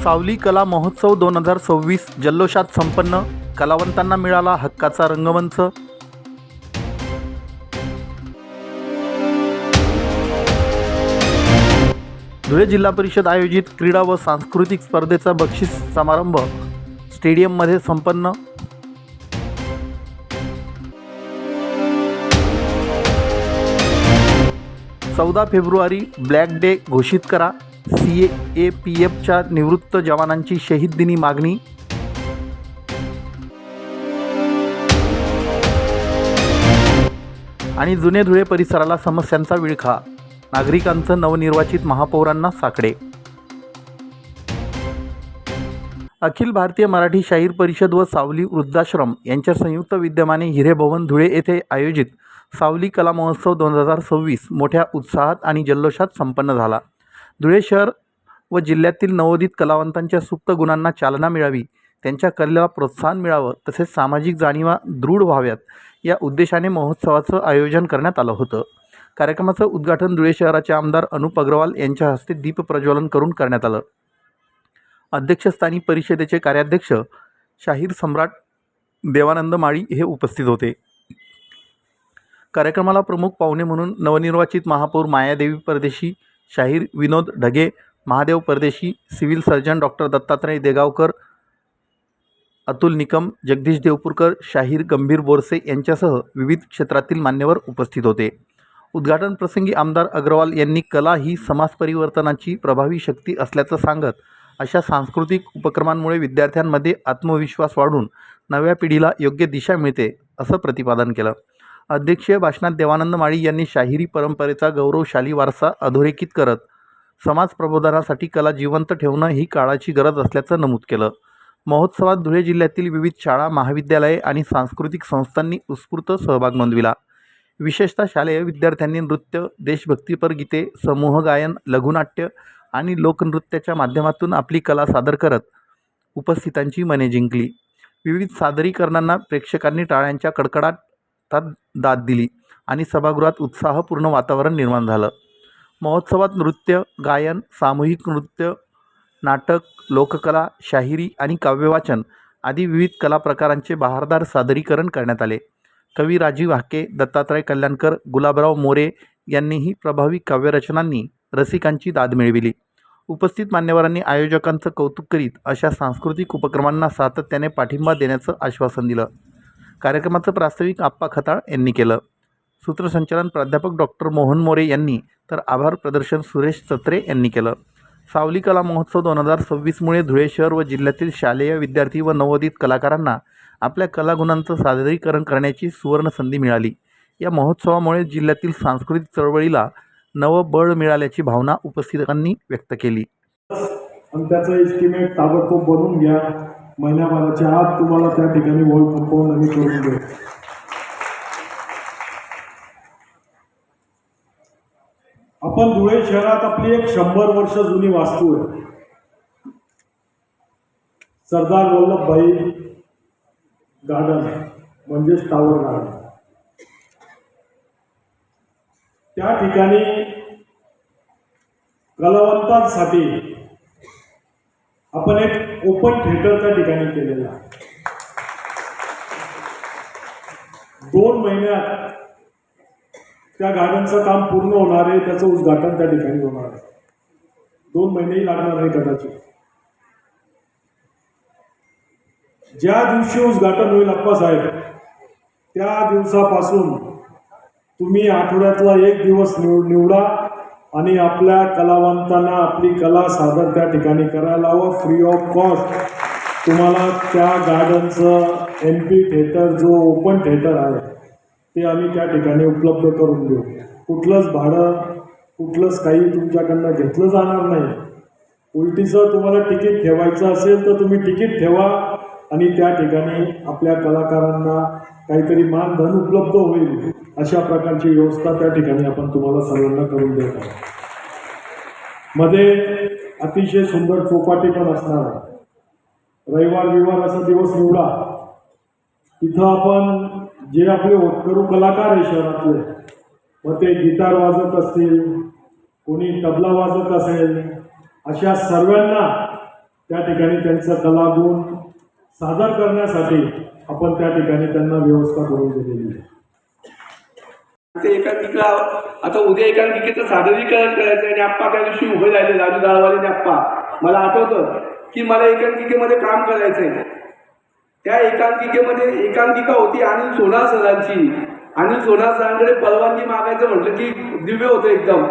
सावली कला महोत्सव 2026 जल्लोषात संपन्न. कलावंतांना मिळाला हक्काचा रंगमंच. धुळे जिल्हा परिषद आयोजित क्रीडा व सांस्कृतिक स्पर्धेचा बक्षीस समारंभ स्टेडियममध्ये संपन्न. चौदा फेब्रुवारी ब्लॅक डे घोषित करा. CAPFच्या निवृत्त जवानांची शहीद दिनी मागणी. आणि जुने धुळे परिसराला समस्यांचा विळखा. नागरिकांचं नवनिर्वाचित महापौरांना साकडे. अखिल भारतीय मराठी शाहीर परिषद व सावली वृद्धाश्रम यांच्या संयुक्त विद्यमाने हिरेभवन धुळे येथे आयोजित सावली कला महोत्सव 2026 मोठ्या उत्साहात आणि जल्लोषात संपन्न झाला. धुळे शहर व जिल्ह्यातील नवोदित कलावंतांच्या सुप्त गुणांना चालना मिळावी, त्यांच्या कलेला प्रोत्साहन मिळावं, तसेच सामाजिक जाणीवा दृढ व्हाव्यात या उद्देशाने महोत्सवाचं आयोजन करण्यात आलं होतं. कार्यक्रमाचं उद्घाटन धुळे शहराचे आमदार अनुप अग्रवाल यांच्या हस्ते दीप प्रज्वलन करून करण्यात आलं. अध्यक्षस्थानी परिषदेचे कार्याध्यक्ष शाहीर सम्राट देवानंद माळी हे उपस्थित होते. कार्यक्रमाला प्रमुख पाहुणे म्हणून नवनिर्वाचित महापौर मायादेवी परदेशी, शाहीर विनोद Dhage, Mahadev Pardeshi, civil surgeon doctor Dattatray Degaonkar, Atul Nikam, Jagdish Devpurkar, Shahir Gambhir Borse यांच्यासह विविध क्षेत्रातील मान्यवर उपस्थित होते. उद्घाटन प्रसंगी आमदार अग्रवाल यांनी कला ही समाज परिवर्तनाची प्रभावी शक्ती असल्याचं सांगत अशा सांस्कृतिक उपक्रमांमुळे विद्यार्थ्यांमध्ये आत्मविश्वास वाढून नव्या पिढीला योग्य दिशा मिळते असं प्रतिपादन केलं. अध्यक्षीय भाषणात देवानंद माळी यांनी शाहिरी परंपरेचा गौरवशाली वारसा अधोरेखित करत समाज प्रबोधनासाठी कला जिवंत ठेवणं ही काळाची गरज असल्याचं नमूद केलं. महोत्सवात धुळे जिल्ह्यातील विविध शाळा, महाविद्यालये आणि सांस्कृतिक संस्थांनी उत्स्फूर्त सहभाग नोंदविला. विशेषतः शालेय विद्यार्थ्यांनी नृत्य, देशभक्तीपर गीते, समूह गायन, लघुनाट्य आणि लोकनृत्याच्या माध्यमातून आपली कला सादर करत उपस्थितांची मने जिंकली. विविध सादरीकरणांना प्रेक्षकांनी टाळ्यांच्या कडकडाटात दाद दिली आणि सभागृहात उत्साहपूर्ण वातावरण निर्माण झालं. महोत्सवात नृत्य, गायन, सामूहिक नृत्य, नाटक, लोककला, शाहिरी आणि काव्यवाचन आदी विविध कला प्रकारांचे बहारदार सादरीकरण करण्यात आले. कवी राजीव हाके, दत्तात्रय कल्याणकर, गुलाबराव मोरे यांनीही प्रभावी काव्यरचनांनी रसिकांची दाद मिळविली. उपस्थित मान्यवरांनी आयोजकांचं कौतुक करीत अशा सांस्कृतिक उपक्रमांना सातत्याने पाठिंबा देण्याचं आश्वासन दिलं. कार्यक्रमाचं प्रास्ताविक आप्पा खताळ यांनी केलं. सूत्रसंचालन प्राध्यापक डॉक्टर मोहन मोरे यांनी तर आभार प्रदर्शन सुरेश चत्रे यांनी केलं. सावली कला महोत्सव 2026 मुळे धुळे शहर व जिल्ह्यातील शालेय विद्यार्थी व नवोदित कलाकारांना आपल्या कलागुणांचं सादरीकरण करण्याची सुवर्ण संधी मिळाली. या महोत्सवामुळे जिल्ह्यातील सांस्कृतिक चळवळीला नवं बळ मिळाल्याची भावना उपस्थितांनी व्यक्त केली. आणि त्याचा एस्टिमेट ताबडतोब बनवून घ्या. महिन्याभराच्या आत तुम्हाला त्या ठिकाणी वॉल कंपाऊंड आम्ही करून देऊ. आपण धुळे शहरात आपली एक 100 वर्ष जुनी वास्तू आहे, सरदार वल्लभभाई गार्डन म्हणजेच टावर गार्डन. त्या ठिकाणी कलावंतांसाठी आपण एक ओपन थिएटर त्या ठिकाणी केलेला आहे. 2 महिन्यात त्या गार्डनचं काम पूर्ण होणार आहे. त्याचं उद्घाटन त्या ठिकाणी होणार आहे. 2 महिनेही लागणार नाही कदाचित. ज्या दिवशी उद्घाटन होईल अप्पासाहेब, त्या दिवसापासून तुम्ही आठवड्यातला एक दिवस निवडा आणि आपल्या कलावंतांना आपली कला सादर त्या ठिकाणी करायला हवं. फ्री ऑफ कॉस्ट तुम्हाला त्या गार्डनचं MP थिएटर जो ओपन थिएटर आहे ते आम्ही त्या ठिकाणी उपलब्ध करून देऊ. कुठलंच भाडं, कुठलंच काही तुमच्याकडनं घेतलं जाणार नाही. उलटीचं तुम्हाला तिकीट ठेवायचं असेल तर तुम्ही तिकीट ठेवा आणि त्या ठिकाणी आपल्या कलाकारांना काहीतरी मानधन उपलब्ध होईल अशा प्रकारची व्यवस्था त्या ठिकाणी आपण तुम्हाला सर्वांना करून देत आहोत. मध्ये अतिशय सुंदर चौपाटी पण असणार आहे. रविवार असा दिवस निवडा. तिथं आपण जे आपले होतकरू कलाकार आहे शहरातले, मग ते गिटार वाजत असतील, कोणी तबला वाजत असेल, अशा सर्वांना त्या ठिकाणी त्यांचं कलागुण सादर करण्यासाठी आपण त्या ठिकाणी त्यांना व्यवस्था करून दिलेली आहे. ते एकांकिका आता उद्या एकांकिकेचं सादरीकरण करायचं आणि आप्पा त्या दिवशी उभे राहिले राजू दाळवाले आप्पा. मला आठवतं की मला एकांकिकेमध्ये काम करायचं आहे. त्या एकांकिकेमध्ये एकांकिका होती अनिल सोनार सरांची. अनिल सोनार सरांकडे परवानगी मागायचं म्हटलं की दिव्य होतं एकदम,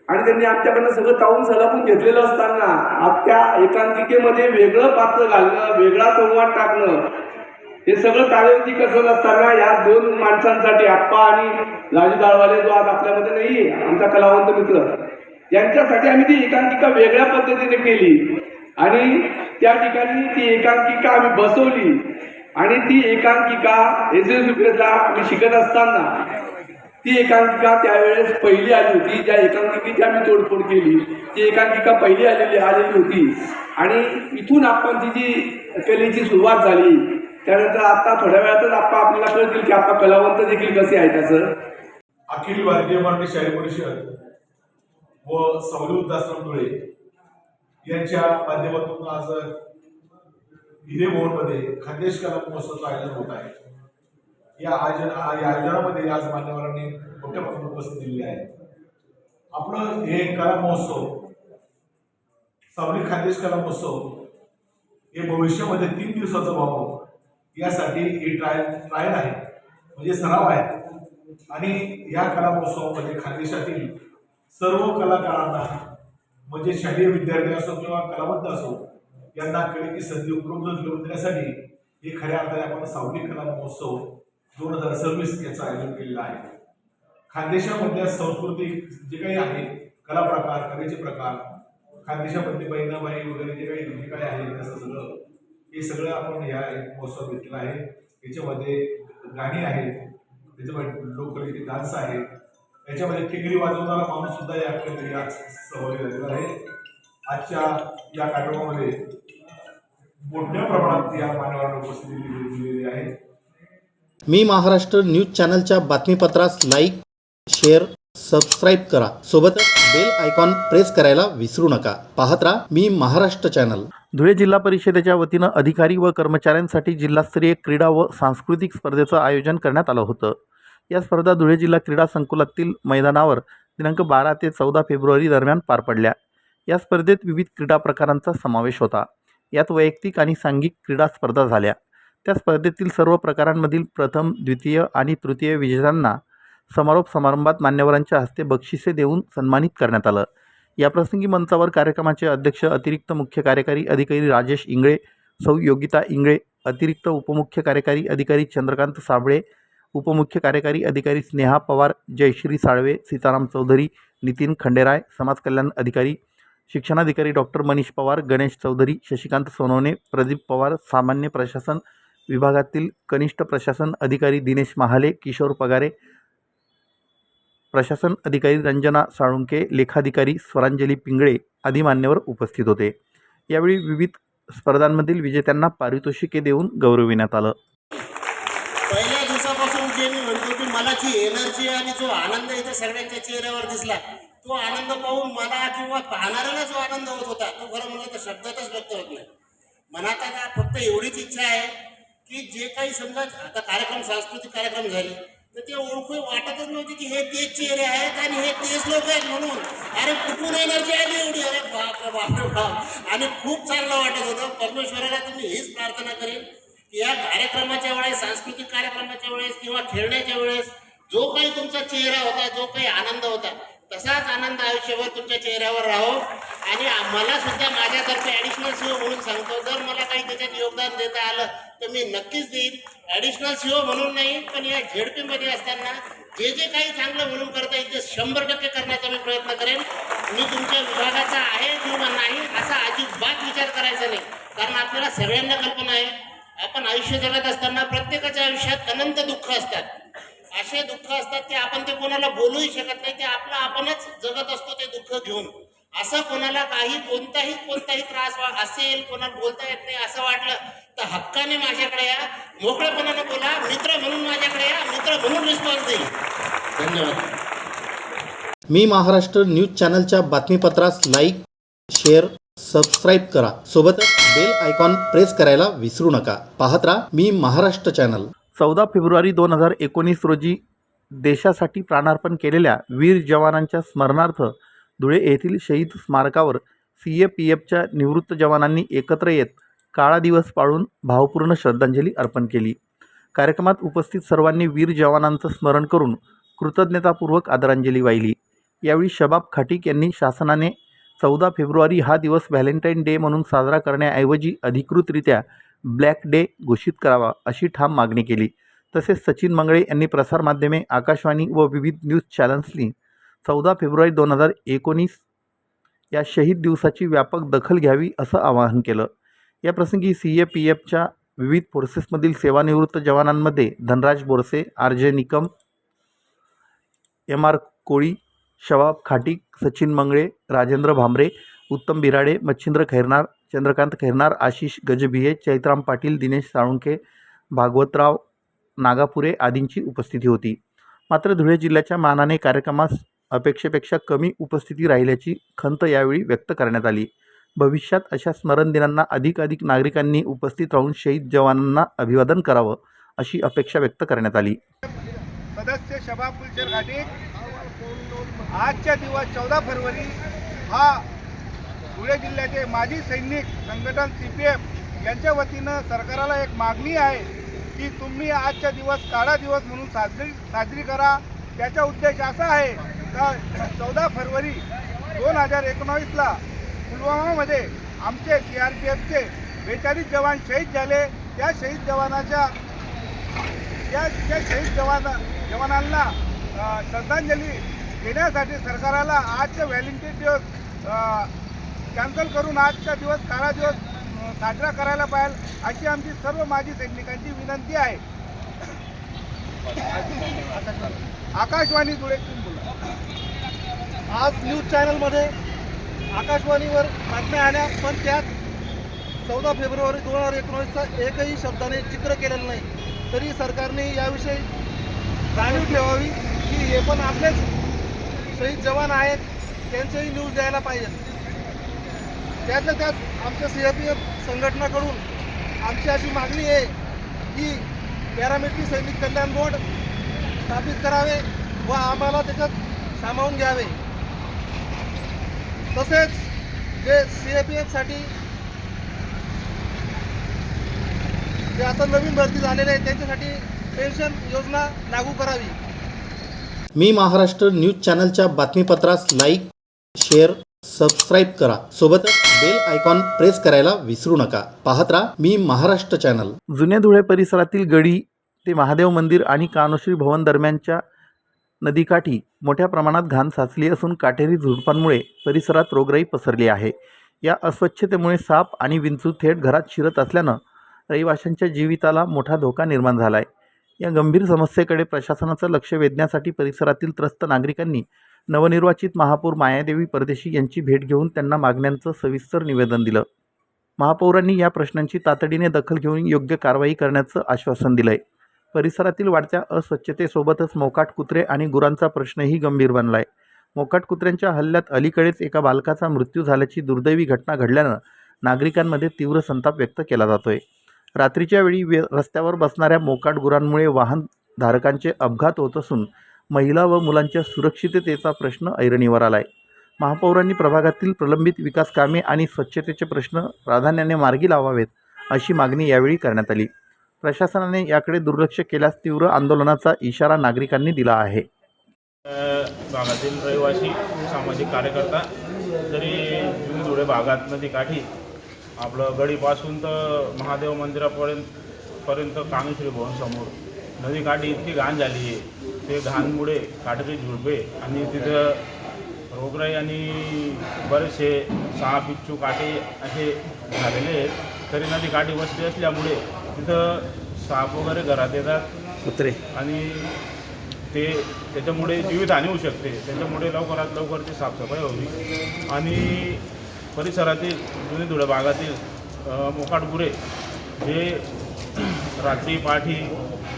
आणि त्यांनी आमच्याकडनं सगळं तावून सलापून घेतलेलं असताना आज त्या एकांकिकेमध्ये वेगळं पात्र घालणं, वेगळा संवाद टाकणं, हे सगळं कार्यवृत्ती कसं नसताना या दोन माणसांसाठी आप्पा आणि राजू दाळवाले जो आज आपल्यामध्ये नाही आहे, आमचा कलावंत मित्र, यांच्यासाठी आम्ही ती एकांकिका वेगळ्या पद्धतीने केली आणि त्या ठिकाणी ती एकांकिका आम्ही बसवली. आणि ती एकांकिका एसएसयूपीएसला मी शिकत असताना ती एकांकिका त्यावेळेस पहिली आली होती. ज्या एकांकिकेची आम्ही तोडफोड केली ती एकांकिका पहिली आलेली होती. आणि इथून आप्पांची जी कलेची सुरुवात झाली, त्यानंतर आता थोड्या वेळातच आप्पा आपल्याला कळतील की आप्पा कलावंत देखील कसे आहेत. त्याचं अखिल भारतीय मराठी शाहीर परिषद व सावली उद्दासराम धुळे यांच्या माध्यमातून आज हिरे भवनमध्ये खानदेश कला महोत्सवाचं आयोजन होत आहे. या आयोजनामध्ये आज मान्यवरांनी मोठ्या प्रमाणात उपस्थित दिलेली आहे. आपलं हे कला महोत्सव, सावली खानदेश कला महोत्सव हे भविष्यामध्ये 3 दिवसाचं व्हावं यासाठी ही ट्रायल आहे, म्हणजे सराव आहे. आणि या कला महोत्सवामध्ये खानदेशातील सर्व कलाकारांना, म्हणजे शालेय विद्यार्थी असो किंवा कलावंत असो, यांना कलेची संधी उपलब्ध करून देण्यासाठी हे खऱ्या अर्थाने आपण सावली कला महोत्सव 2026 याचं आयोजन केलेलं आहे. खानदेशामधल्या सांस्कृतिक जे काही आहे, कला प्रकार, कलेचे प्रकार, खानदेशामधली बहिणाबाई वगैरे जे काही आहे त्याचं सगळं हे सगळं आपण या महोत्सवात घेतलेलं आहे. याच्यामध्ये गाणी आहेत, त्याच्यामध्ये लोककलेचे डान्स आहेत, याच्यामध्ये टिंगरी वाजवणारा माणूस सुद्धा यात सहभागी झालेला आहे. आजच्या या कार्यक्रमामध्ये मोठ्या प्रमाणात या मान्यवरांना उपस्थिती दिलेली आहे. मी महाराष्ट्र न्यूज चॅनलच्या बातमीपत्रास लाईक, शेअर, सबस्क्राईब करा. सोबतच बेल आयकॉन प्रेस करायला विसरू नका. पाहत राहा मी महाराष्ट्र चॅनल. धुळे जिल्हा परिषदेच्या वतीनं अधिकारी व कर्मचाऱ्यांसाठी जिल्हास्तरीय क्रीडा व सांस्कृतिक स्पर्धेचं आयोजन करण्यात आलं होतं. या स्पर्धा धुळे जिल्हा क्रीडा संकुलातील मैदानावर दिनांक 12 ते 14 फेब्रुवारी दरम्यान पार पडल्या. या स्पर्धेत विविध क्रीडा प्रकारांचा समावेश होता. यात वैयक्तिक आणि सांघिक क्रीडा स्पर्धा झाल्या. त्या स्पर्धेतील सर्व प्रकारांमधील प्रथम, द्वितीय आणि तृतीय विजेत्यांना समारोप समारंभात मान्यवरांच्या हस्ते बक्षिसे देऊन सन्मानित करण्यात आलं. याप्रसंगी मंचावर कार्यक्रमाचे अध्यक्ष अतिरिक्त मुख्य कार्यकारी अधिकारी राजेश इंगळे, सौ योगिता इंगळे, अतिरिक्त उपमुख्य कार्यकारी अधिकारी चंद्रकांत साबळे, उपमुख्य कार्यकारी अधिकारी स्नेहा पवार, जयश्री साळवे, सीताराम चौधरी, नितीन खंडेराय, समाज कल्याण अधिकारी, शिक्षणाधिकारी डॉक्टर मनीष पवार, गणेश चौधरी, शशिकांत सोनवणे, प्रदीप पवार, सामान्य प्रशासन विभागातील कनिष्ठ प्रशासन अधिकारी दिनेश महाले, किशोर पगारे, प्रशासन अधिकारी रंजना साळुंके, लेखाधिकारी स्वरांजली पिंगळे आदी मान्यवर उपस्थित होते. यावेळी विविध स्पर्धांमधील विजेत्यांना पारितोषिके देऊन गौरविण्यात आलं. पहिल्या दिवसापासून जे मी म्हणतो की मला जी एनर्जी आणि जो आनंद इथे सगळ्यांच्या चेहऱ्यावर दिसला, तो आनंद पाहून मला किंवा पाहणाऱ्याला जो आनंद होत होता तो खरं म्हणलं तर शब्दातच व्यक्त होत नाही. मनात आता फक्त एवढीच इच्छा आहे की जे काही समजा आता कार्यक्रम, सांस्कृतिक कार्यक्रम झाले तर ते ओळखू वाटतच नव्हते की हे तेच चेहरे आहेत आणि हे तेच लोक आहेत म्हणून. अरे कुठून एनर्जी आली एवढी, अरे बाप बाप बाप. आणि खूप चांगलं वाटत होतं. परमेश्वराला तुम्ही हीच प्रार्थना करेन की या कार्यक्रमाच्या वेळेस, सांस्कृतिक कार्यक्रमाच्या वेळेस किंवा खेळण्याच्या वेळेस जो काही तुमचा चेहरा होता, जो काही आनंद होता, तसाच आनंद आयुष्यभर तुमच्या चेहऱ्यावर राहो. आणि मला सुद्धा माझ्यातर्फे ॲडिशनल सीओ म्हणून सांगतो, जर मला काही त्याच्यात योगदान देता आलं तर मी नक्कीच देईन. ॲडिशनल सीओ म्हणून नाही, पण या झेडपीमध्ये असताना जे जे काही चांगलं म्हणून करता येईल ते 100% करण्याचा मी प्रयत्न करेन. मी तुमच्या विभागाचा आहे किंवा नाही असा अजिबात विचार करायचा नाही, कारण आपल्याला सगळ्यांना कल्पना आहे आपण आयुष्य जगत असताना प्रत्येकाच्या आयुष्यात अनंत दुःख असतात. असे दुःख असतात की आपण ते कोणाला बोलूही शकत नाही, ते आपलं आपणच जगत असतो ते दुःख घेऊन. असं कोणाला कोणताही त्रास असेल, कोणाला बोलता येत नाही असं वाटलं तर हक्काने माझ्याकडे या, मोकळेपणाने बोला, मित्र म्हणून माझ्याकडे या, मित्र म्हणून रिस्पॉन्स देईल. धन्यवाद. मी महाराष्ट्र न्यूज चॅनलच्या बातमीपत्रास लाईक, शेअर, सबस्क्राईब करा. सोबतच बेल आयकॉन प्रेस करायला विसरू नका. पाहत राहा मी महाराष्ट्र चॅनल. 14 फेब्रुवारी 2019 रोजी देशासाठी प्राणार्पण केलेल्या वीर जवानांच्या स्मरणार्थ धुळे येथील शहीद स्मारकावर CAPFच्या निवृत्त जवानांनी एकत्र येत काळा दिवस पाळून भावपूर्ण श्रद्धांजली अर्पण केली. कार्यक्रमात उपस्थित सर्वांनी वीर जवानांचं स्मरण करून कृतज्ञतापूर्वक आदरांजली वाहिली. यावेळी शबाब खाटीक यांनी शासनाने 14 फेब्रुवारी हा दिवस व्हॅलेंटाईन डे म्हणून साजरा करण्याऐवजी अधिकृतरित्या ब्लॅक डे घोषित करावा अशी ठाम मागणी केली. तसेच सचिन मंगळे यांनी प्रसारमाध्यमे, आकाशवाणी व विविध न्यूज चॅनल्सनी 14 फेब्रुवारी 2019 या शहीद दिवसाची व्यापक दखल घ्यावी असं आवाहन केलं. याप्रसंगी CAPFच्या विविध फोर्सेसमधील सेवानिवृत्त जवानांमध्ये धनराज बोरसे, RJ निकम, MR कोळी, शबाब खाटीक, सचिन मंगळे, राजेंद्र भांबरे, उत्तम बिराडे, मच्छिंद्र खैरनार, चंद्रकांत खैरनार, आशिष गजभिये, चैत्राम पाटील, दिनेश साळुंखे, भागवतराव नागापुरे आदींची उपस्थिती होती. मात्र धुळे जिल्ह्याच्या मानाने कार्यक्रमास अपेक्षेपेक्षा कमी उपस्थिती राहिल्याची खंत यावेळी व्यक्त करण्यात आली. भविष्यात अशा स्मरण दिनांना अधिकाधिक नागरिकांनी उपस्थित राहून शहीद जवानांना अभिवादन करावं अशी अपेक्षा व्यक्त करण्यात आली. सदस्य शबाब गुलशेर घाटीक, आजच्या दिवस 14 फरवरी हा धुळे जिल्ह्याचे माजी सैनिक संघटन CPF यांच्या वतीनं सरकारला एक मागणी आहे की तुम्ही आजचा दिवस काळा दिवस म्हणून साजरी करा. त्याचा उद्देश असा आहे का 14 फरवरी 2019ला पुलवामामध्ये आमचे CRPFचे 42 जवान शहीद झाले. त्या शहीद जवानांना श्रद्धांजली देण्यासाठी सरकारला आजच्या व्हॅलेंटाईन दिवस कॅन्सल करून आजचा दिवस काळा दिवस साजरा करायला पाहिजे अशी आमची सर्व माजी सैनिकांची विनंती आहे. आकाशवाणी धुळे बोला. आज न्यूज चॅनलमध्ये आकाशवाणीवर बातम्या आल्या, पण त्यात 14 फेब्रुवारी 2019चा एकही शब्दाने चित्र केलेलं नाही. तरी सरकारने याविषयी जाणीव ठेवावी की हे पण आपलेच शहीद जवान आहेत, त्यांचेही न्यूज द्यायला पाहिजे. त्यातल्या त्यात आमच्या CAPF संघटनाकडून आमची अशी मागणी आहे की पॅरामिलिटरी सैनिक कल्याण बोर्ड स्थापित करावे व आम्हाला त्याच्यात सामावून घ्यावे. तसेच जे CAPFसाठी जे आता नवीन भरती झालेले आहेत त्यांच्यासाठी पेन्शन योजना लागू करावी. मी महाराष्ट्र न्यूज चॅनलच्या बातमीपत्रास लाईक, शेअर, सबस्क्राईब करा. सोबतच बेल आयकॉन प्रेस करायला विसरू नका. पाहत राहा मी महाराष्ट्र चॅनल. जुने धुळे परिसरातील गडी ते महादेव मंदिर आणि कानोश्री भवन दरम्यानच्या नदीकाठी मोठ्या प्रमाणात घाण साचली असून काटेरी झुडपांमुळे परिसरात रोगराई पसरली आहे. या अस्वच्छतेमुळे साप आणि विंचू थेट घरात शिरत असल्यानं रहिवाशांच्या जीविताला मोठा धोका निर्माण झाला आहे. या गंभीर समस्येकडे प्रशासनाचं लक्ष वेधण्यासाठी परिसरातील त्रस्त नागरिकांनी नवनिर्वाचित महापौर मायादेवी परदेशी यांची भेट घेऊन त्यांना मागण्यांचं सविस्तर निवेदन दिलं. महापौरांनी या प्रश्नांची तातडीने दखल घेऊन योग्य कारवाई करण्याचं आश्वासन दिलं आहे. परिसरातील वाढत्या अस्वच्छतेसोबतच मोकाट कुत्रे आणि गुरांचा प्रश्नही गंभीर बनला आहे. मोकाट कुत्र्यांच्या हल्ल्यात अलीकडेच एका बालकाचा मृत्यू झाल्याची दुर्दैवी घटना घडल्यानं नागरिकांमध्ये तीव्र संताप व्यक्त केला जातोय. रात्रीच्या वेळी रस्त्यावर बसणाऱ्या मोकाट गुरांमुळे वाहनधारकांचे अपघात होत असून महिला व मुलांच्या सुरक्षिततेचा प्रश्न ऐरणीवर आला आहे. महापौरांनी प्रभागातील प्रलंबित विकास कामे आणि स्वच्छतेचे प्रश्न प्राधान्याने मार्गी लावावेत अशी मागणी यावेळी करण्यात आली. प्रशासनाने याकडे दुर्लक्ष केल्यास तीव्र आंदोलनाचा इशारा नागरिकांनी दिला आहे. भागातील रहिवासी सामाजिक कार्यकर्ता जरी जुनी धुळे भागात नदीकाठी आपलं गडीपासून तर महादेव मंदिरापर्यंत कामेश्वरी भवन समोर नदीकाठी इतकी घाण झाली आहे. ते घाणमुळे काटेरी झुडपे आणि तिथं रोगराई आणि बरेचसे साप, बिच्छू, काटे असे झालेले आहेत. तरी नदीकाठी वस्ती असल्यामुळे तिथं साप वगैरे घरात येतात कुत्रे आणि त्याच्यामुळे जीवितहानी होऊ शकते. त्याच्यामुळे लवकरात लवकर ती साफसफाई व्हावी आणि परिसरातील जुनी धुळे भागातील मोकाट गुरे जे रात्री पाठी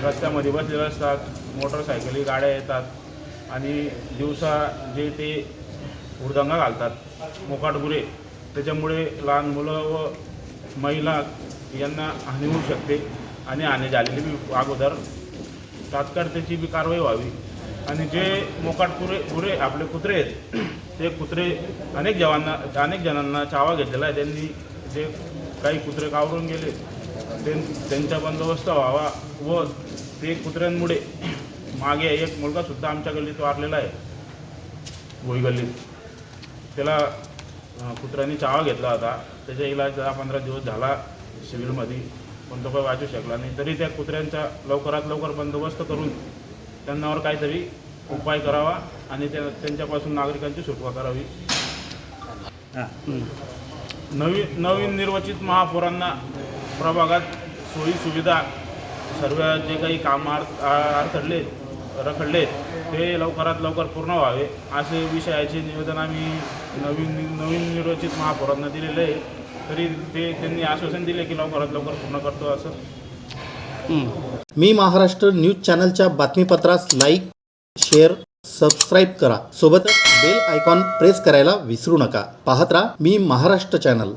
रस्त्यामध्ये बसलेले असतात, मोटरसायकली गाड्या येतात आणि दिवसा जे ते उडदंगा घालतात मोकाट गुरे त्याच्यामुळे लहान मुलं व महिला यांना हानी होऊ शकते आणि हानी झालेली बी अगोदर तात्काळ त्याची बी कारवाई व्हावी. आणि जे मोकाट पुरे आपले कुत्रे आहेत ते कुत्रे अनेक जणांना चावा घेतलेला आहे. त्यांनी जे काही कुत्रे कावरून गेले त्यांचा बंदोबस्त व्हावा. व ते कुत्र्यांमुळे मागे एक मुलगासुद्धा आमच्या गल्लीत वारलेला आहे, भोई गल्लीत. त्याला कुत्र्यांनी चावा घेतला होता. त्याचा इलाज 10-15 दिवस झाला सिव्हिलमध्ये, पण तो काही वाचू शकला नाही. तरी त्या कुत्र्यांचा लवकरात लवकर बंदोबस्त करून त्यांच्यावर काहीतरी उपाय करावा आणि त्यांच्यापासून नागरिकांची सुटका करावी. नवीन निर्वाचित महापौरांना प्रभागात सोयीसुविधा सर्व जे काही काम रखडले ते लवकरात लवकर पूर्ण व्हावे असे विषयाचे निवेदन आम्ही नवीन निर्वाचित महापौरांना दिलेले आहे. तरी त्यांनी आश्वासन दिले की लवकरात लवकर पूर्ण करतो असं. मी महाराष्ट्र न्यूज चॅनलच्या बातमीपत्रास लाईक, शेअर, सबस्क्राईब करा. सोबतच बेल आयकॉन प्रेस करायला विसरू नका. पाहत राहा मी महाराष्ट्र चॅनल.